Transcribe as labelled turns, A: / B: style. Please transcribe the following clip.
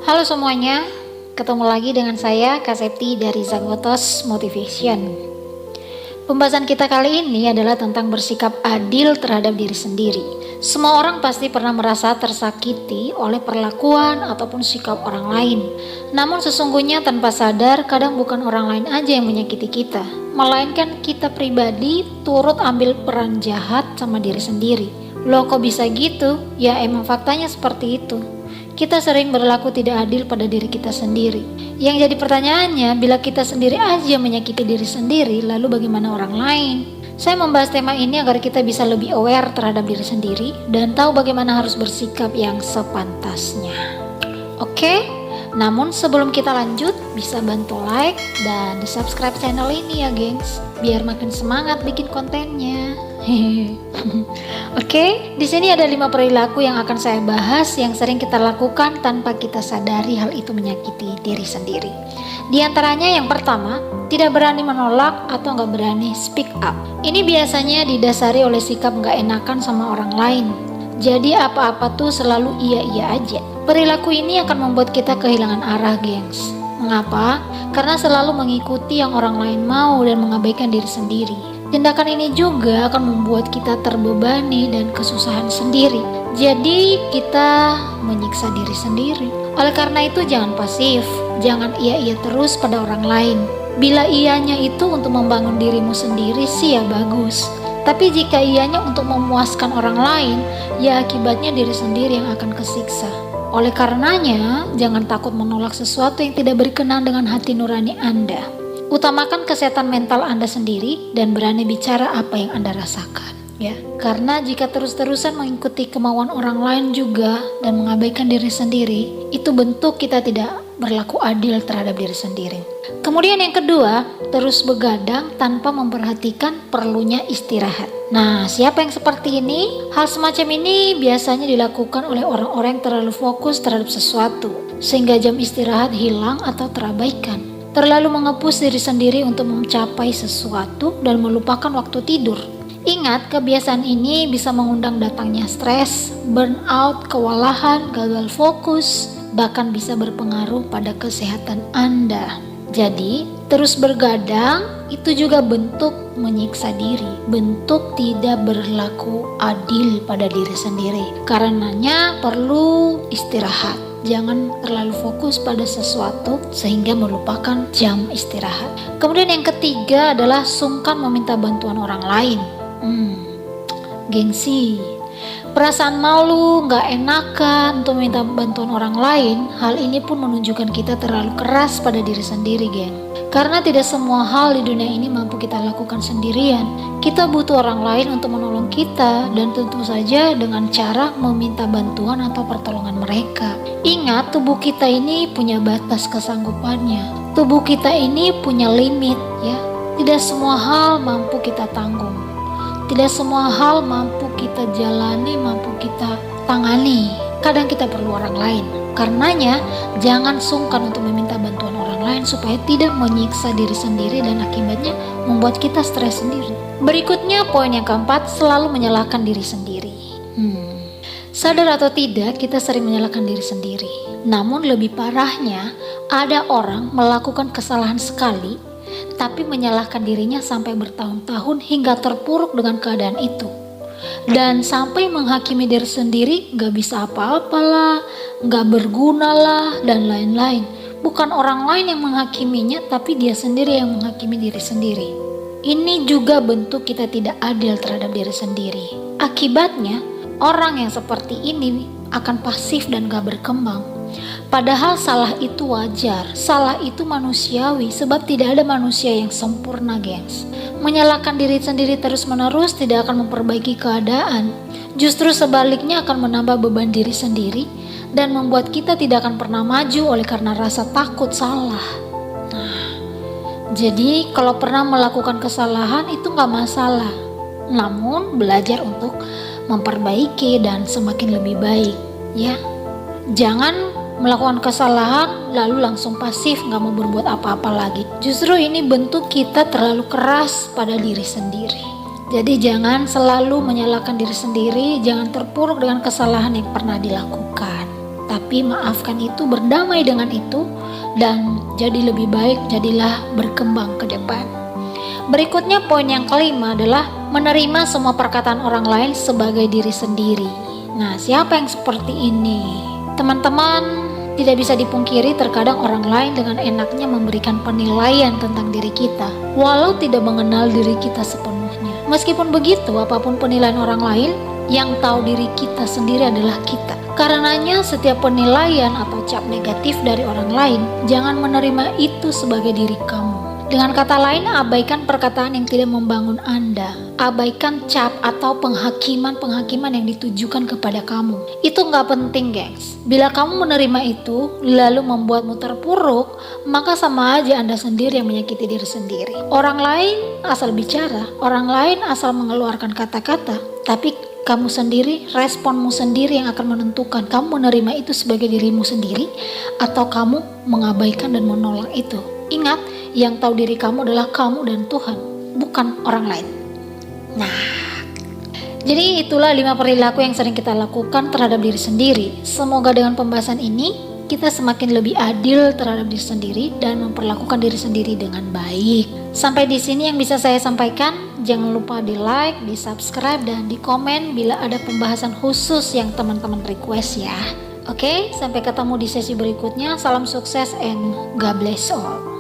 A: Halo semuanya, ketemu lagi dengan saya Kak Septi dari Zagotos Motivation. Pembahasan kita kali ini adalah tentang bersikap adil terhadap diri sendiri. Semua orang pasti pernah merasa tersakiti oleh perlakuan ataupun sikap orang lain. Namun sesungguhnya tanpa sadar, kadang bukan orang lain aja yang menyakiti kita, melainkan kita pribadi turut ambil peran jahat sama diri sendiri. Loh kok bisa gitu? Ya emang faktanya seperti itu. Kita sering berlaku tidak adil pada diri kita sendiri. Yang jadi pertanyaannya, bila kita sendiri aja menyakiti diri sendiri, lalu bagaimana orang lain? Saya membahas tema ini agar kita bisa lebih aware terhadap diri sendiri dan tahu bagaimana harus bersikap yang sepantasnya. Oke? Namun sebelum kita lanjut, bisa bantu like dan di subscribe channel ini ya gengs, biar makin semangat bikin kontennya. Oke, di sini ada 5 perilaku yang akan saya bahas yang sering kita lakukan tanpa kita sadari hal itu menyakiti diri sendiri. Di antaranya yang pertama, tidak berani menolak atau nggak berani speak up. Ini biasanya didasari oleh sikap nggak enakan sama orang lain. Jadi apa-apa tuh selalu iya-iya aja. Perilaku ini akan membuat kita kehilangan arah, gengs. Mengapa? Karena selalu mengikuti yang orang lain mau dan mengabaikan diri sendiri. Tindakan ini juga akan membuat kita terbebani dan kesusahan sendiri. Jadi kita menyiksa diri sendiri. Oleh karena itu jangan pasif, jangan iya-iya terus pada orang lain. Bila iyanya itu untuk membangun dirimu sendiri sih ya bagus. Tapi jika iyanya untuk memuaskan orang lain, ya akibatnya diri sendiri yang akan kesiksa. Oleh karenanya, jangan takut menolak sesuatu yang tidak berkenan dengan hati nurani Anda. Utamakan kesehatan mental Anda sendiri dan berani bicara apa yang Anda rasakan, ya. Karena jika terus-terusan mengikuti kemauan orang lain juga dan mengabaikan diri sendiri, itu bentuk kita tidak berlaku adil terhadap diri sendiri. Kemudian yang kedua, terus begadang tanpa memperhatikan perlunya istirahat. Nah, siapa yang seperti ini? Hal semacam ini biasanya dilakukan oleh orang-orang yang terlalu fokus terhadap sesuatu, sehingga jam istirahat hilang atau terabaikan. Terlalu mengepus diri sendiri untuk mencapai sesuatu dan melupakan waktu tidur. Ingat, kebiasaan ini bisa mengundang datangnya stres, burnout, kewalahan, gagal fokus, bahkan bisa berpengaruh pada kesehatan Anda. Jadi, terus bergadang itu juga bentuk menyiksa diri, bentuk tidak berlaku adil pada diri sendiri. Karenanya perlu istirahat. Jangan terlalu fokus pada sesuatu sehingga melupakan jam istirahat. Kemudian yang ketiga adalah sungkan meminta bantuan orang lain. Gengsi, perasaan malu, gak enakan untuk meminta bantuan orang lain. Hal ini pun menunjukkan kita terlalu keras pada diri sendiri, geng. Karena tidak semua hal di dunia ini mampu kita lakukan sendirian. Kita butuh orang lain untuk menolong kita, dan tentu saja dengan cara meminta bantuan atau pertolongan mereka. Ingat, tubuh kita ini punya batas kesanggupannya. Tubuh kita ini punya limit, ya. Tidak semua hal mampu kita tanggung. Tidak semua hal mampu kita jalani, mampu kita tangani. Kadang kita perlu orang lain. Karenanya, jangan sungkan untuk meminta bantuan orang lain supaya tidak menyiksa diri sendiri dan akibatnya membuat kita stres sendiri. Berikutnya, poin yang keempat, selalu menyalahkan diri sendiri. Sadar atau tidak, kita sering menyalahkan diri sendiri. Namun lebih parahnya, ada orang melakukan kesalahan sekali, tapi menyalahkan dirinya sampai bertahun-tahun hingga terpuruk dengan keadaan itu. Dan sampai menghakimi diri sendiri, gak bisa apa-apalah, gak berguna lah, dan lain-lain. Bukan orang lain yang menghakiminya, tapi dia sendiri yang menghakimi diri sendiri. Ini juga bentuk kita tidak adil terhadap diri sendiri. Akibatnya, orang yang seperti ini akan pasif dan gak berkembang. Padahal salah itu wajar, salah itu manusiawi, sebab tidak ada manusia yang sempurna, gengs. Menyalahkan diri sendiri terus-menerus tidak akan memperbaiki keadaan. Justru sebaliknya akan menambah beban diri sendiri dan membuat kita tidak akan pernah maju oleh karena rasa takut salah. Jadi kalau pernah melakukan kesalahan itu gak masalah. Namun belajar untuk memperbaiki dan semakin lebih baik, ya. Jangan melakukan kesalahan lalu langsung pasif gak mau berbuat apa-apa lagi. Justru ini bentuk kita terlalu keras pada diri sendiri. Jadi jangan selalu menyalahkan diri sendiri, jangan terpuruk dengan kesalahan yang pernah dilakukan. tapi maafkan itu, berdamai dengan itu, dan jadi lebih baik, jadilah berkembang ke depan. Berikutnya poin yang kelima adalah menerima semua perkataan orang lain sebagai diri sendiri. Nah, siapa yang seperti ini? Teman-teman, tidak bisa dipungkiri terkadang orang lain dengan enaknya memberikan penilaian tentang diri kita, walau tidak mengenal diri kita sepenuhnya. Meskipun begitu, apapun penilaian orang lain, yang tahu diri kita sendiri adalah kita. Karenanya setiap penilaian atau cap negatif dari orang lain, jangan menerima itu sebagai diri kamu. Dengan kata lain, abaikan perkataan yang tidak membangun Anda. Abaikan cap atau penghakiman-penghakiman yang ditujukan kepada kamu. Itu nggak penting, gengs. Bila kamu menerima itu, lalu membuatmu terpuruk, maka sama aja Anda sendiri yang menyakiti diri sendiri. Orang lain asal bicara, orang lain asal mengeluarkan kata-kata, tapi kamu sendiri, responmu sendiri yang akan menentukan kamu menerima itu sebagai dirimu sendiri atau kamu mengabaikan dan menolak itu. Ingat, yang tahu diri kamu adalah kamu dan Tuhan, bukan orang lain. Nah, jadi itulah 5 perilaku yang sering kita lakukan terhadap diri sendiri. Semoga dengan pembahasan ini kita semakin lebih adil terhadap diri sendiri dan memperlakukan diri sendiri dengan baik. Sampai di sini yang bisa saya sampaikan. Jangan lupa di like, di subscribe, dan di komen bila ada pembahasan khusus yang teman-teman request ya. Oke, sampai ketemu di sesi berikutnya. Salam sukses and God bless all.